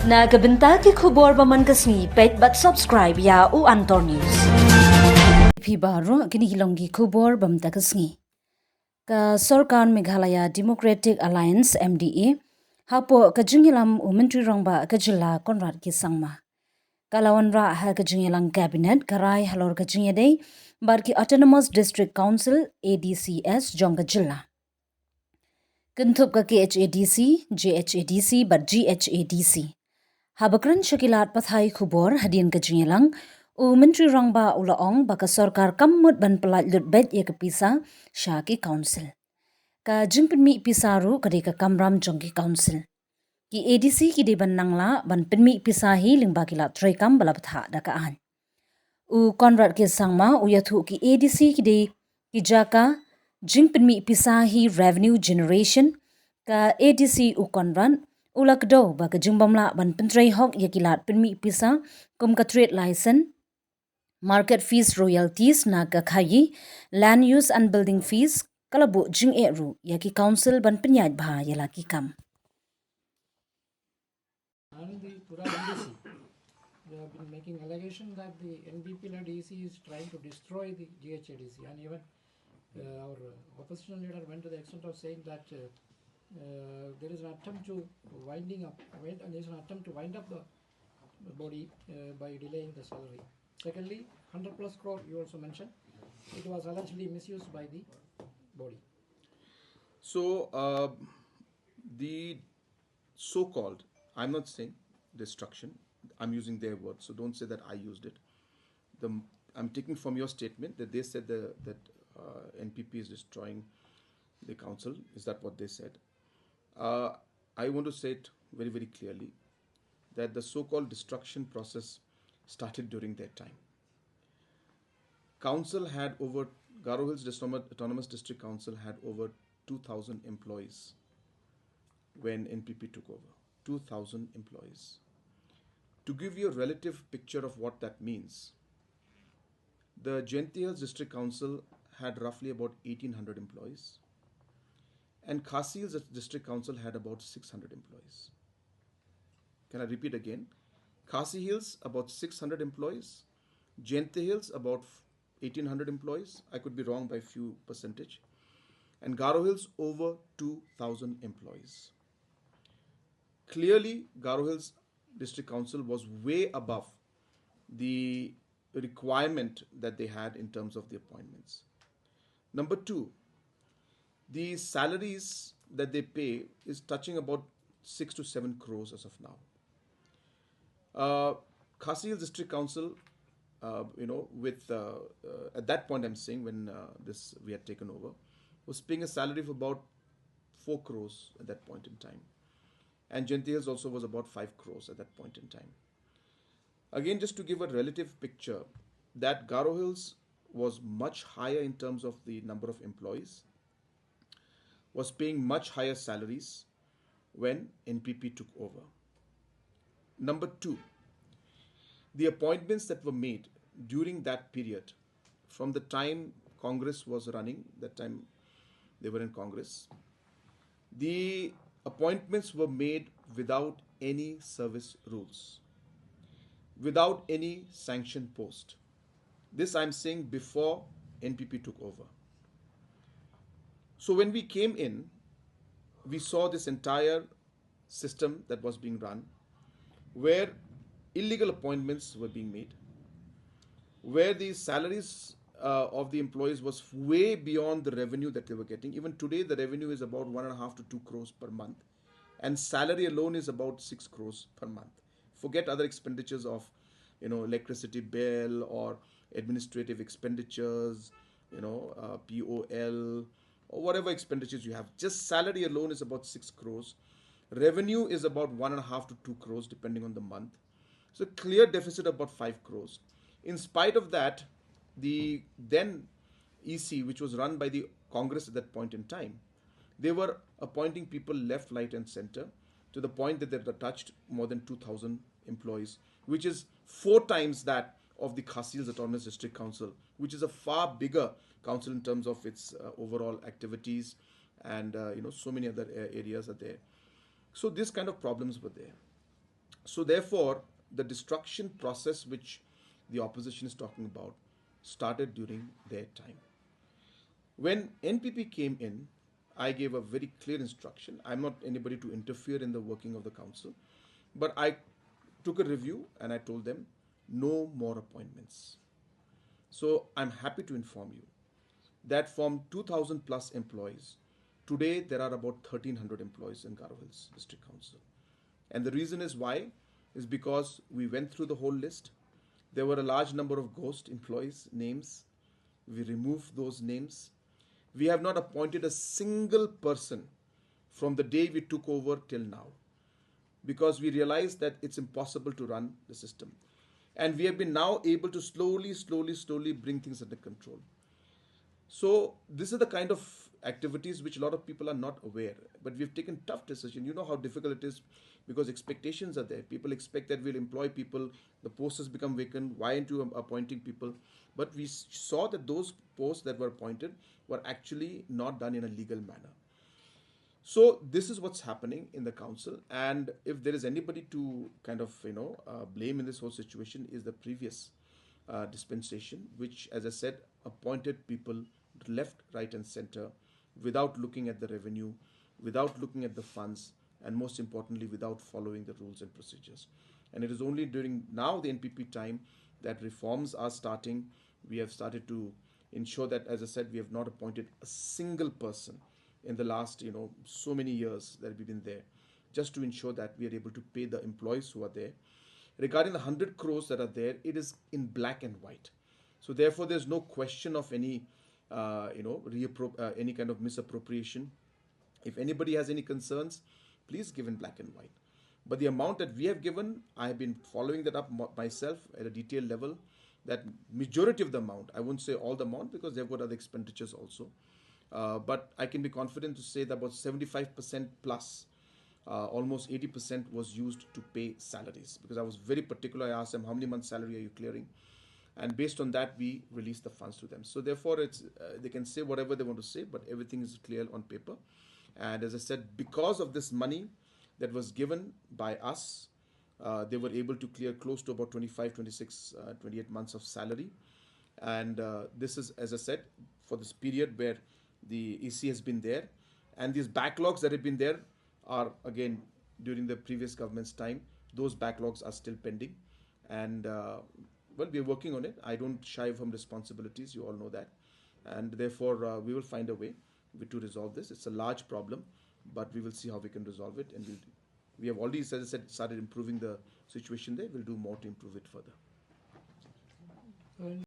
Na kabinta ki khubor baman kasni pet but subscribe ya u Antor News. Phi baro kini hilonggi khubor bamta kasni. Ka Sarkar Meghalaya Democratic Alliance MDA hapo kajingilam Menteri Rongba kajila Konrad ki sangma. Kalawan ra ha kajingilang Kabinet karai halor kajingedei barki Autonomous District Council ADCS jong kajila. Kentup ka KHADC, JHADC but GHADC. Habakran Shakilat Pathai Khubor Hadin Kajingelang Menteri Rangba Ulaong baka Sarkar Kammut ban pelat lutbet ya kepisa Syaki Council. Ka pynmih pisaru kadeka Kamram Jongki Council. Ki ADC ki de ban nangla ban pynmih pisahi lingba kilat troikam balapatha dakaan. Konrad ke sangma yathu ki ADC ki de ki jaka pynmih pisahi revenue generation ka ADC Konrad ulakdo baka jingbamla ban pentrai hok yakilat pynmih pisa kum ka trade license market fees royalties na ka khayi land use and building fees kalabu jing eru yaki council ban penyaj bha yalaki kam. And the Pura ADC, they have been making allegation that the NBP-led EC is trying to destroy the GHADC, and even our opposition leader went to the extent of saying that there is an attempt to wind up the body by delaying the salary. Secondly, 100 plus crore you also mentioned, it was allegedly misused by the body. So the so-called, I'm not saying destruction, I'm using their words, so don't say that I used it. I'm taking from your statement that they said that NPP is destroying the council. Is that what they said? I want to say it very, very clearly that the so-called destruction process started during their time. Council had over, Garo Hills Autonomous District Council had over 2,000 employees when NPP took over. 2,000 employees. To give you a relative picture of what that means, the Jayantih Hills District Council had roughly about 1,800 employees, and Khasi Hills District Council had about 600 employees. Can I repeat again? Khasi Hills about 600 employees, Jayantih Hills about 1,800 employees. I could be wrong by a few percentage, and Garo Hills over 2,000 employees. Clearly, Garo Hills District Council was way above the requirement that they had in terms of the appointments. Number two, the salaries that they pay is touching about 6 to 7 crores as of now. Khasi Hills District Council, at that point I'm saying when we had taken over, was paying a salary of about 4 crores at that point in time. And Jayantih Hills also was about 5 crores at that point in time. Again, just to give a relative picture, that Garo Hills was much higher in terms of the number of employees, was paying much higher salaries when NPP took over. Number two, the appointments that were made during that period, from the time Congress was running, that time they were in Congress, the appointments were made without any service rules, without any sanctioned post. This I'm saying before NPP took over. So when we came in, we saw this entire system that was being run, where illegal appointments were being made, where the salaries of the employees was way beyond the revenue that they were getting. Even today, the revenue is about 1.5 to 2 crores per month, and salary alone is about 6 crores per month. Forget other expenditures of, electricity bill or administrative expenditures, POL or whatever expenditures you have. Just salary alone is about 6 crores. Revenue is about 1.5 to 2 crores depending on the month. So clear deficit about 5 crores. In spite of that, the then EC, which was run by the Congress at that point in time, they were appointing people left, right and center to the point that they touched more than 2,000 employees, which is 4 times that of the Khasi Hills Autonomous District Council, which is a far bigger council in terms of its overall activities, and so many other areas are there. So this kind of problems were there. So therefore, the destruction process which the opposition is talking about started during their time. When NPP came in, I gave a very clear instruction. I'm not anybody to interfere in the working of the council, but I took a review and I told them no more appointments. So I'm happy to inform you that from 2000 plus employees, today there are about 1300 employees in Garo Hills District Council. And the reason is why is because we went through the whole list. There were a large number of ghost employees' names. We removed those names. We have not appointed a single person from the day we took over till now, because we realized that it's impossible to run the system. And we have been now able to slowly bring things under control. So this is the kind of activities which a lot of people are not aware, but we've taken tough decisions. You know how difficult it is, because expectations are there. People expect that we'll employ people, the posts has become vacant, why aren't you appointing people? But we saw that those posts that were appointed were actually not done in a legal manner. So this is what's happening in the council, and if there is anybody to kind of blame in this whole situation, is the previous dispensation, which, as I said, appointed people left, right, and center without looking at the revenue, without looking at the funds, and most importantly, without following the rules and procedures. And it is only during now the NPP time that reforms are starting. We have started to ensure that, as I said, we have not appointed a single person in the last so many years that we've been there, just to ensure that we are able to pay the employees who are there. Regarding the 100 crores that are there, it is in black and white. So therefore, there's no question of any any kind of misappropriation. If anybody has any concerns, please give in black and white. But the amount that we have given, I have been following that up myself at a detailed level. That majority of the amount, I won't say all the amount because they've got other expenditures also. But I can be confident to say that about 75% plus, almost 80% was used to pay salaries, because I was very particular. I asked them, how many months' salary are you clearing? And based on that, we released the funds to them. So therefore, it's they can say whatever they want to say, but everything is clear on paper. And as I said, because of this money that was given by us, they were able to clear close to about 25, 26, 28 months of salary. And this is, as I said, for this period where the EC has been there. And these backlogs that have been there are, again, during the previous government's time. Those backlogs are still pending. And well, we're working on it. I don't shy from responsibilities. You all know that. And therefore, we will find a way to resolve this. It's a large problem, but we will see how we can resolve it. And we have already, as I said, started improving the situation there. We'll do more to improve it further. So